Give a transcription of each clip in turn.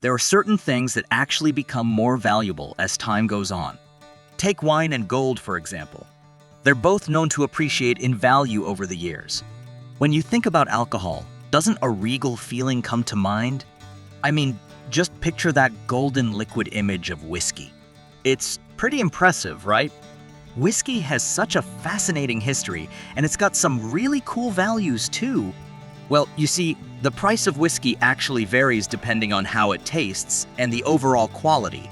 There are certain things that actually become more valuable as time goes on. Take wine and gold, for example. They're both known to appreciate in value over the years. When you think about alcohol, doesn't a regal feeling come to mind? I mean, just picture that golden liquid image of whiskey. It's pretty impressive, right? Whiskey has such a fascinating history, and it's got some really cool values too. Well, you see, the price of whiskey actually varies depending on how it tastes and the overall quality.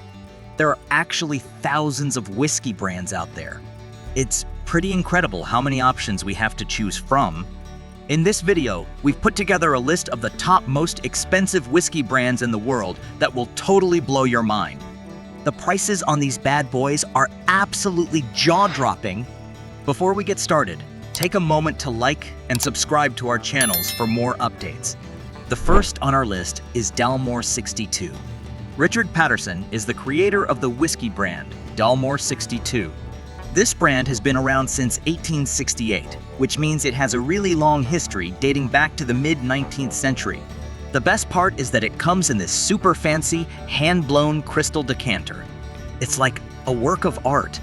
There are actually thousands of whiskey brands out there. It's pretty incredible how many options we have to choose from. In this video, we've put together a list of the top most expensive whiskey brands in the world that will totally blow your mind. The prices on these bad boys are absolutely jaw-dropping. Before we get started, take a moment to like and subscribe to our channels for more updates. The first on our list is Dalmore 62. Richard Patterson is the creator of the whiskey brand, Dalmore 62. This brand has been around since 1868, which means it has a really long history dating back to the mid-19th century. The best part is that it comes in this super fancy, hand-blown crystal decanter. It's like a work of art.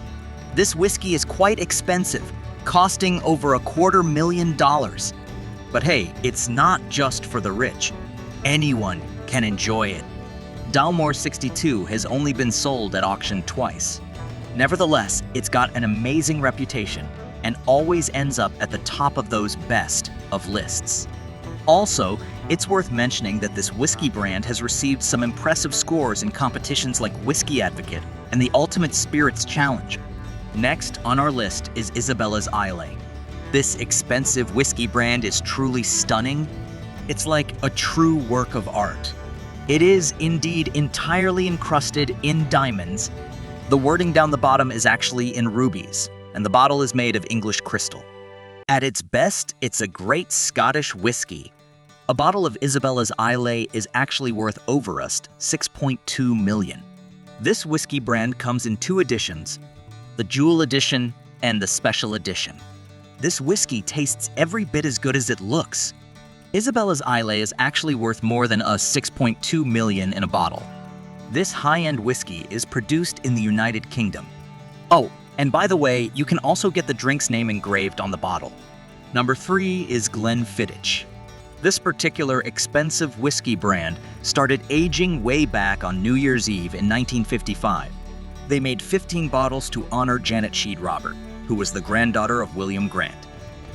This whiskey is quite expensive, costing over $250,000. But hey, it's not just for the rich. Anyone can enjoy it. Dalmore 62 has only been sold at auction twice. Nevertheless, it's got an amazing reputation and always ends up at the top of those best of lists. Also, it's worth mentioning that this whiskey brand has received some impressive scores in competitions like Whiskey Advocate and the Ultimate Spirits Challenge. Next on our list is Isabellas Islay. This expensive whiskey brand is truly stunning. It's like a true work of art. It is indeed entirely encrusted in diamonds. The wording down the bottom is actually in rubies, and the bottle is made of English crystal. At its best, it's a great Scottish whiskey. A bottle of Isabellas Islay is actually worth over $6.2 million. This whiskey brand comes in two editions, the Jewel Edition and the Special Edition. This whiskey tastes every bit as good as it looks. Isabellas Islay is actually worth more than $6.2 million in a bottle. This high-end whiskey is produced in the United Kingdom. Oh, and by the way, you can also get the drink's name engraved on the bottle. Number 3 is Glenfiddich. This particular expensive whiskey brand started aging way back on New Year's Eve in 1955. They made 15 bottles to honor Janet Sheed Robert, who was the granddaughter of William Grant.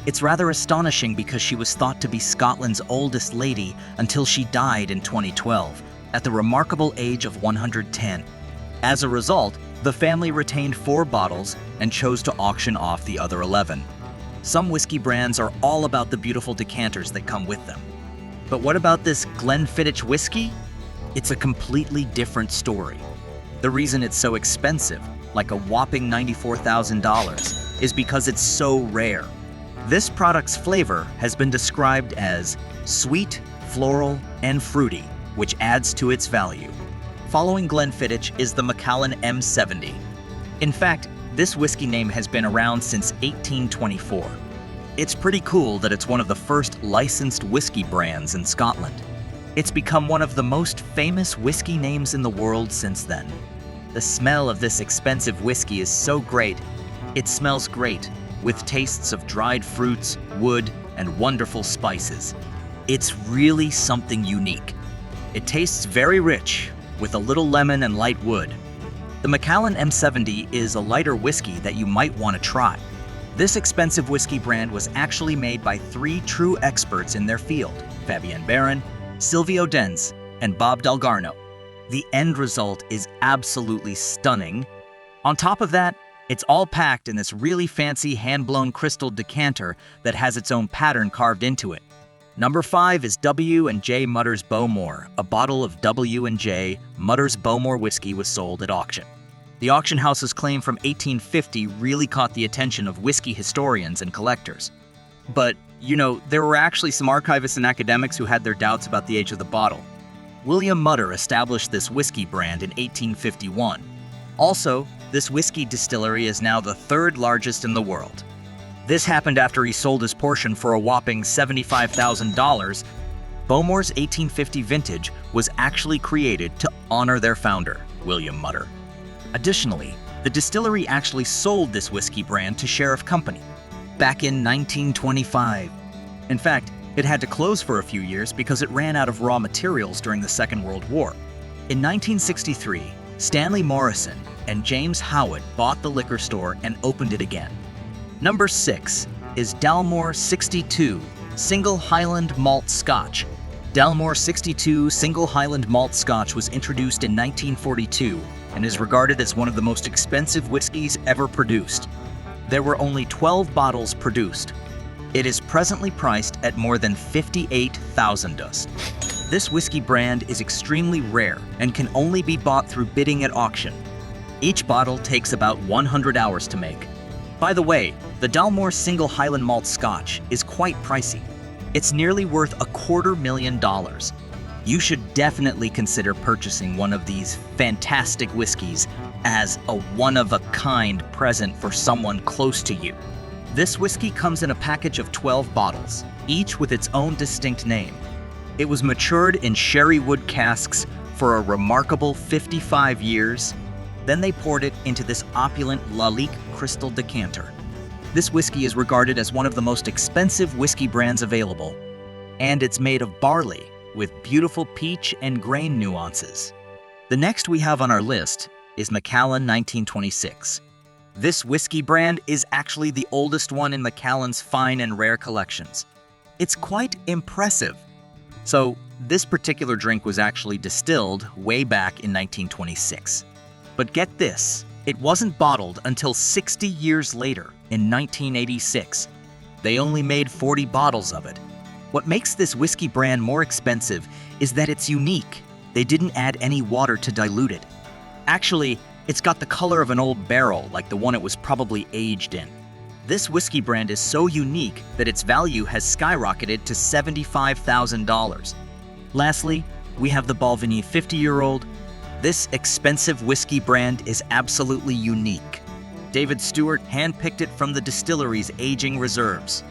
It's rather astonishing because she was thought to be Scotland's oldest lady until she died in 2012, at the remarkable age of 110. As a result, the family retained 4 bottles and chose to auction off the other 11. Some whiskey brands are all about the beautiful decanters that come with them. But what about this Glenfiddich whiskey? It's a completely different story. The reason it's so expensive, like a whopping $94,000, is because it's so rare. This product's flavor has been described as sweet, floral, and fruity, which adds to its value. Following Glenfiddich is the Macallan M70. In fact, this whiskey name has been around since 1824. It's pretty cool that it's one of the first licensed whiskey brands in Scotland. It's become one of the most famous whiskey names in the world since then. The smell of this expensive whiskey is so great. It smells great, with tastes of dried fruits, wood, and wonderful spices. It's really something unique. It tastes very rich, with a little lemon and light wood. The Macallan M70 is a lighter whiskey that you might want to try. This expensive whiskey brand was actually made by 3 true experts in their field, Fabienne Baron, Silvio Denz, and Bob Dalgarno. The end result is absolutely stunning. On top of that, it's all packed in this really fancy hand-blown crystal decanter that has its own pattern carved into it. Number 5 is W&J Mutter's Bowmore. A bottle of W&J Mutter's Bowmore whiskey was sold at auction. The auction house's claim from 1850 really caught the attention of whiskey historians and collectors. But, there were actually some archivists and academics who had their doubts about the age of the bottle. William Mutter established this whiskey brand in 1851. Also, this whiskey distillery is now the 3rd largest in the world. This happened after he sold his portion for a whopping $75,000. Bowmore's 1850 vintage was actually created to honor their founder, William Mutter. Additionally, the distillery actually sold this whiskey brand to Sheriff Company back in 1925. In fact, it had to close for a few years because it ran out of raw materials during the Second World War. In 1963, Stanley Morrison and James Howard bought the liquor store and opened it again. Number 6 is Dalmore 62 Single Highland Malt Scotch. Dalmore 62 Single Highland Malt Scotch was introduced in 1942 and is regarded as one of the most expensive whiskeys ever produced. There were only 12 bottles produced. It is presently priced at more than $58,000. This whiskey brand is extremely rare and can only be bought through bidding at auction. Each bottle takes about 100 hours to make. By the way, the Dalmore Single Highland Malt Scotch is quite pricey. It's nearly worth $250,000. You should definitely consider purchasing one of these fantastic whiskeys as a one-of-a-kind present for someone close to you. This whiskey comes in a package of 12 bottles, each with its own distinct name. It was matured in sherry wood casks for a remarkable 55 years. Then they poured it into this opulent Lalique crystal decanter. This whiskey is regarded as one of the most expensive whiskey brands available, and it's made of barley with beautiful peach and grain nuances. The next we have on our list is Macallan 1926. This whiskey brand is actually the oldest one in Macallan's fine and rare collections. It's quite impressive. So, this particular drink was actually distilled way back in 1926. But get this, it wasn't bottled until 60 years later, in 1986. They only made 40 bottles of it. What makes this whiskey brand more expensive is that it's unique. They didn't add any water to dilute it. Actually, it's got the color of an old barrel, like the one it was probably aged in. This whiskey brand is so unique that its value has skyrocketed to $75,000. Lastly, we have the Balvenie 50-year-old. This expensive whiskey brand is absolutely unique. David Stewart handpicked it from the distillery's aging reserves.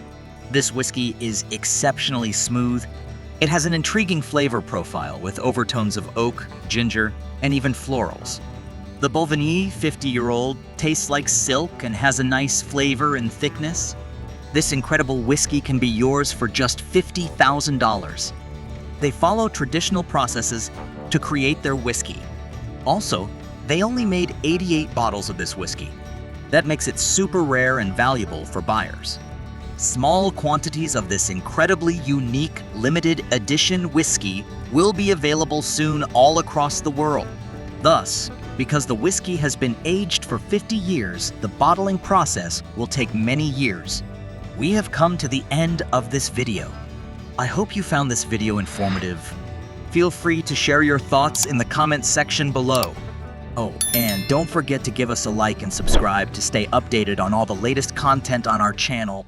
This whiskey is exceptionally smooth. It has an intriguing flavor profile with overtones of oak, ginger, and even florals. The Balvenie 50-year-old tastes like silk and has a nice flavor and thickness. This incredible whiskey can be yours for just $50,000. They follow traditional processes to create their whiskey. Also, they only made 88 bottles of this whiskey. That makes it super rare and valuable for buyers. Small quantities of this incredibly unique limited edition whiskey will be available soon all across the world. Thus, because the whiskey has been aged for 50 years, the bottling process will take many years. We have come to the end of this video. I hope you found this video informative. Feel free to share your thoughts in the comments section below. Oh, and don't forget to give us a like and subscribe to stay updated on all the latest content on our channel.